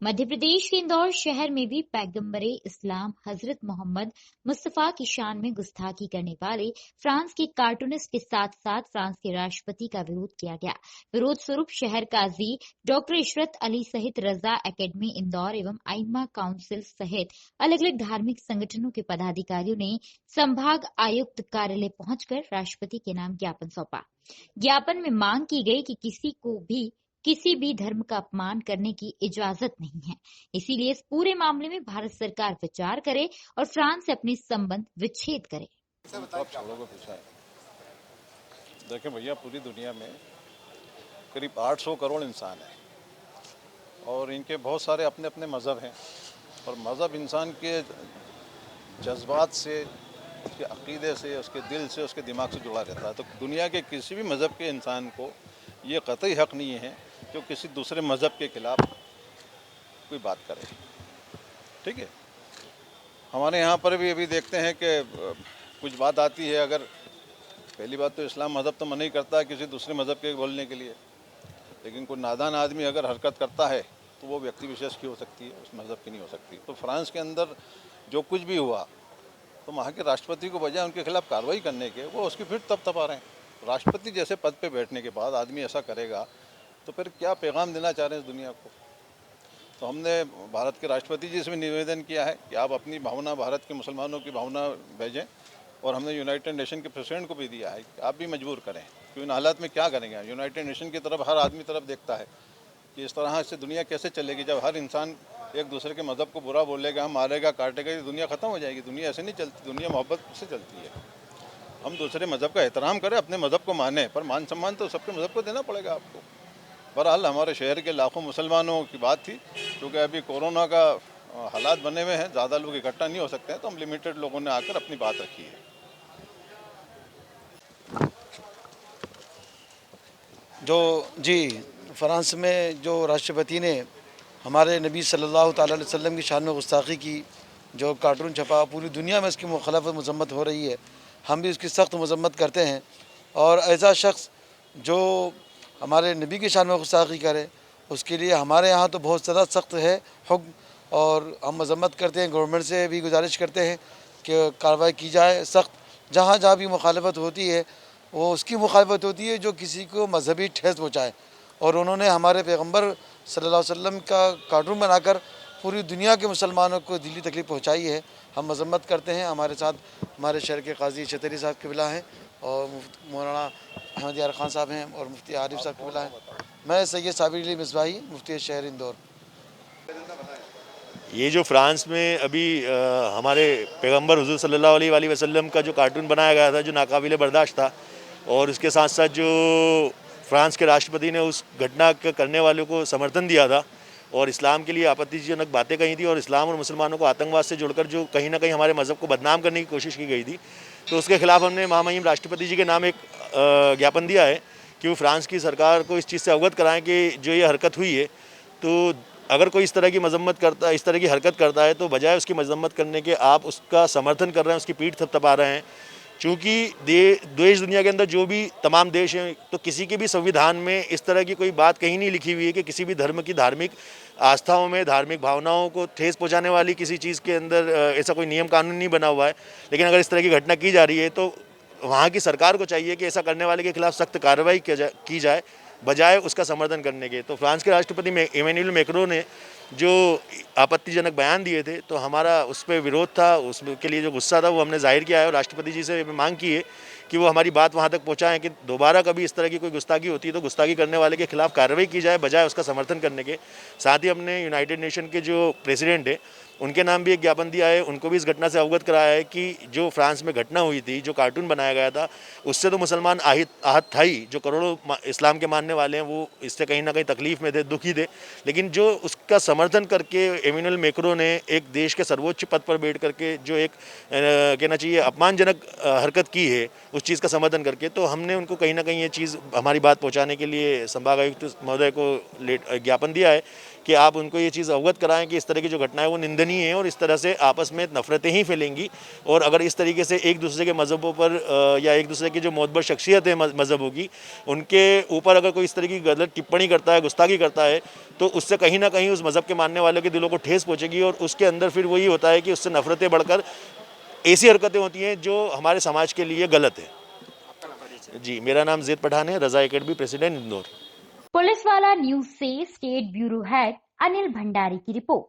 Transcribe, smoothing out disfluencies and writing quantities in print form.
मध्य प्रदेश के इंदौर शहर में भी पैगंबरे इस्लाम हजरत मोहम्मद मुस्तफा की शान में गुस्ताखी करने वाले फ्रांस के कार्टूनिस्ट के साथ साथ फ्रांस के राष्ट्रपति का विरोध किया गया। विरोध स्वरूप शहर काजी डॉक्टर इशरत अली सहित रजा एकेडमी इंदौर एवं आइम्मा काउंसिल सहित अलग अलग धार्मिक संगठनों के पदाधिकारियों ने संभाग आयुक्त कार्यालय पहुंचकर राष्ट्रपति के नाम ज्ञापन सौंपा। ज्ञापन में मांग की गई कि किसी भी धर्म का अपमान करने की इजाजत नहीं है, इसीलिए इस पूरे मामले में भारत सरकार विचार करे और फ्रांस से अपने संबंध विच्छेद करे। देखिए भैया, पूरी दुनिया में करीब 800 करोड़ इंसान हैं और इनके बहुत सारे अपने अपने मज़हब हैं और मज़हब इंसान के जज्बात से, उसके अक़ीदे से, उसके दिल से, उसके दिमाग से जुड़ा रहता है। तो दुनिया के किसी भी मज़हब के इंसान को ये कतई हक़ नहीं है जो किसी दूसरे मज़हब के ख़िलाफ़ कोई बात करे। ठीक है, हमारे यहाँ पर भी अभी देखते हैं कि कुछ बात आती है। अगर पहली बात तो इस्लाम मज़हब तो मना ही करता है किसी दूसरे मज़हब के बोलने के लिए, लेकिन कोई नादान आदमी अगर हरकत करता है तो वो व्यक्ति विशेष की हो सकती है, उस मज़हब की नहीं हो सकती। तो फ्रांस के अंदर जो कुछ भी हुआ तो वहाँ के राष्ट्रपति को बजाय उनके खिलाफ़ कार्रवाई करने के वो उसकी फिर तप तपा रहे हैं। राष्ट्रपति जैसे पद पे बैठने के बाद आदमी ऐसा करेगा तो फिर क्या पैगाम देना चाह रहे हैं इस दुनिया को। तो हमने भारत के राष्ट्रपति जी से भी निवेदन किया है कि आप अपनी भावना, भारत के मुसलमानों की भावना भेजें, और हमने यूनाइटेड नेशन के प्रेसिडेंट को भी दिया है कि आप भी मजबूर करें कि इन हालात में क्या करेंगे। यूनाइटेड नेशन की तरफ हर आदमी तरफ देखता है कि इस तरह से दुनिया कैसे चलेगी। जब हर इंसान एक दूसरे के मज़हब को बुरा बोलेगा, मारेगा, काटेगा, ये दुनिया ख़त्म हो जाएगी। दुनिया ऐसे नहीं चलती, दुनिया मोहब्बत से चलती है। हम दूसरे मज़हब का एहतराम करें, अपने मज़हब को माने, पर मान सम्मान तो सबके मज़हब को देना पड़ेगा आपको। बहरहाल हमारे शहर के लाखों मुसलमानों की बात थी, क्योंकि अभी कोरोना का हालात बने हुए हैं, ज़्यादा लोग इकट्ठा नहीं हो सकते हैं, तो हम लिमिटेड लोगों ने आकर अपनी बात रखी है। फ्रांस में जो राष्ट्रपति ने हमारे नबी सल्लल्लाहु अलैहि वसल्लम की शान में गुस्ताखी की, जो कार्टून छपा, पूरी दुनिया में इसकी मुखालफत मजम्मत हो रही है। हम भी इसकी सख्त मजम्मत करते हैं और ऐसा शख्स जो हमारे नबी की शान में गुस्ताखी करे उसके लिए हमारे यहाँ तो बहुत ज़्यादा सख्त है हुक्म, और हम मजम्मत करते हैं। गवर्नमेंट से भी गुजारिश करते हैं कि कार्रवाई की जाए सख्त। जहाँ जहाँ भी मुखालफत होती है वो उसकी मुखालफत होती है जो किसी को मजहबी ठेस पहुँचाए, और उन्होंने हमारे पैगम्बर सल्लल्लाहु अलैहि वसल्लम का कार्टून बनाकर पूरी दुनिया के मुसलमानों को दिली तकलीफ़ पहुँचाई है। हम मजम्मत करते हैं। हमारे साथ हमारे शहर के काजी छतरी साहब क़िबला हैं और मौलाना अहमद यार खान साहब हैं और मुफ्ती आरिफ साहब क़िबला हैं। मैं सैयद साबिर अली मिसबाही, मुफ्ती शहर इंदौर। ये जो फ्रांस में अभी हमारे पैगम्बर हुज़ूर सल्लल्लाहु अलैहि वसल्लम का जो कार्टून बनाया गया था, जो नाकाबिले बर्दाश्त था, और उसके साथ साथ जो फ्रांस के राष्ट्रपति ने उस घटना के करने वालों को समर्थन दिया था और इस्लाम के लिए आपत्तिजनक बातें कही थी और इस्लाम और मुसलमानों को आतंकवाद से जोड़कर जो कहीं ना कहीं हमारे मज़हब को बदनाम करने की कोशिश की गई थी, तो उसके खिलाफ़ हमने महामहिम राष्ट्रपति जी के नाम एक ज्ञापन दिया है कि वो फ्रांस की सरकार को इस चीज़ से अवगत कराएं कि जो ये हरकत हुई है, तो अगर कोई इस तरह की मजम्मत करता है, इस तरह की हरकत करता है, तो बजाय उसकी मजम्मत करने के आप उसका समर्थन कर रहे हैं, उसकी पीठ थपथपा रहे हैं। चूँकि देश दुनिया के अंदर जो भी तमाम देश हैं, तो किसी के भी संविधान में इस तरह की कोई बात कहीं नहीं लिखी हुई है कि किसी भी धर्म की धार्मिक आस्थाओं में, धार्मिक भावनाओं को ठेस पहुँचाने वाली किसी चीज़ के अंदर ऐसा कोई नियम कानून नहीं बना हुआ है। लेकिन अगर इस तरह की घटना की जा रही है तो वहाँ की सरकार को चाहिए कि ऐसा करने वाले के खिलाफ सख्त कार्रवाई की जाए बजाय उसका समर्थन करने के। तो फ्रांस के राष्ट्रपति इमैनुअल मैक्रों ने जो आपत्तिजनक बयान दिए थे, तो हमारा उस पर विरोध था, उसके लिए जो गुस्सा था वो हमने जाहिर किया है और राष्ट्रपति जी से मांग की है कि वो हमारी बात वहाँ तक पहुँचाएँ कि दोबारा कभी इस तरह की कोई गुस्ताखी होती है तो गुस्ताखी करने वाले के खिलाफ कार्रवाई की जाए बजाय उसका समर्थन करने के। साथ ही हमने यूनाइटेड नेशन के जो प्रेसिडेंट है उनके नाम भी एक ज्ञापन दिया है, उनको भी इस घटना से अवगत कराया है कि जो फ्रांस में घटना हुई थी, जो कार्टून बनाया गया था, उससे तो मुसलमान आहत था ही, जो करोड़ों इस्लाम के मानने वाले हैं वो इससे कहीं ना कहीं तकलीफ़ में थे, दुखी थे। लेकिन जो उसका समर्थन करके इमैनुअल मैक्रों ने एक देश के सर्वोच्च पद पर बैठ करके जो एक कहना चाहिए अपमानजनक हरकत की है, उस चीज़ का समर्थन करके, तो हमने उनको कहीं ना कहीं ये चीज़ हमारी बात पहुँचाने के लिए संभागायुक्त महोदय को ज्ञापन दिया है कि आप उनको ये चीज़ अवगत कराएं कि इस तरह की जो घटना है वो निंदनीय है और इस तरह से आपस में नफरतें ही फैलेंगी। और अगर इस तरीके से एक दूसरे के मज़हबों पर या एक दूसरे की जो मोतबर शख्सियत है मज़हबों की, उनके ऊपर अगर कोई इस तरह की गलत टिप्पणी करता है, गुस्ताखी करता है, तो उससे कहीं ना कहीं उस मज़हब के मानने वालों के दिलों को ठेस पहुँचेगी और उसके अंदर फिर वही होता है कि उससे नफरतें बढ़कर ऐसी हरकतें होती हैं जो हमारे समाज के लिए गलत है। जी, मेरा नाम ज़ैद पठान है, रज़ा एकेडमी प्रेसिडेंट इंदौर। पुलिसवाला न्यूज से state bureau head Anil Bhandari की रिपोर्ट।